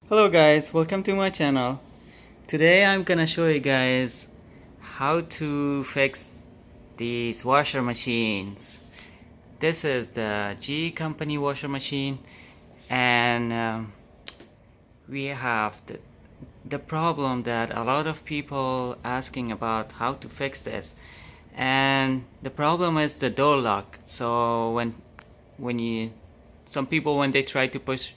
Hello guys, welcome to my channel. Today I'm gonna show you guys how to fix these washer machines. This is the G company washer machine, and we have the problem that a lot of people asking about how to fix this. And the problem is the door lock. So when you some people, when they try to put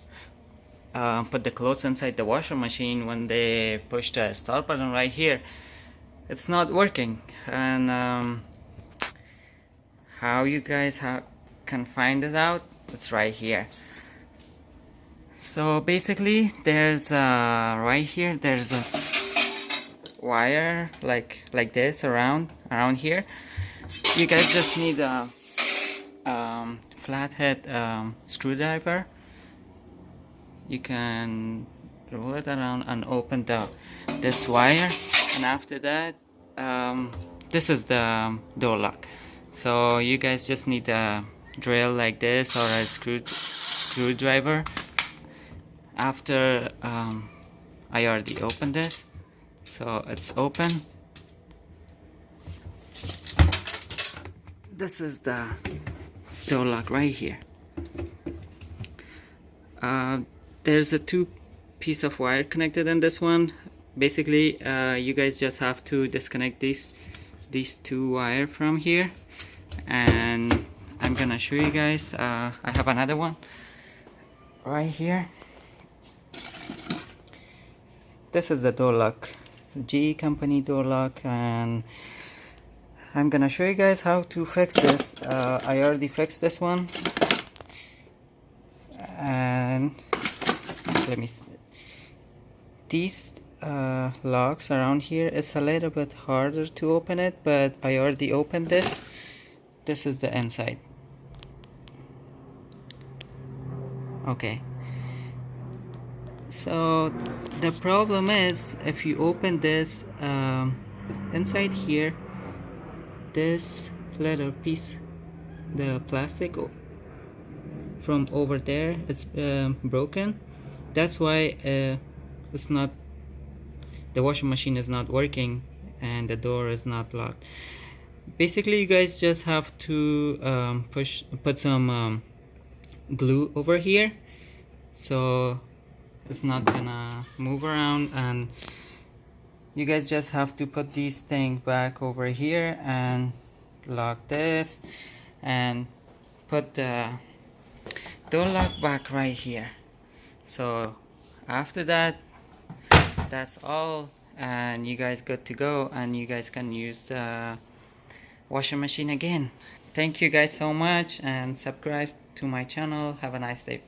the clothes inside the washer machine, when they push the start button right here, it's not working. And how you guys can find it out, it's right here. So basically there's right here there's a wire like this around here. You guys just need a flathead screwdriver. You can roll it around and open this wire, and after that this is the door lock. So you guys just need a drill like this or a screwdriver. After I already opened this, so it's open. This is the door lock right here. There's a two piece of wire connected in this one. Basically you guys just have to disconnect these two wire from here, and I'm gonna show you guys. I have another one right here. This is the door lock, G company door lock, and I'm gonna show you guys how to fix this. I already fixed this one, and let me see. These locks around here, it's a little bit harder to open it, but I already opened this. This is the inside. Okay, so the problem is, if you open this inside here, this little piece, the plastic from over there, is broken. That's why it's not, the washing machine is not working and the door is not locked. Basically you guys just have to put some glue over here, so it's not gonna move around, and you guys just have to put these things back over here and lock this and put the door lock back right here. So after that, that's all, and you guys good to go, and you guys can use the washing machine again. Thank you guys so much, and subscribe to my channel. Have a nice day.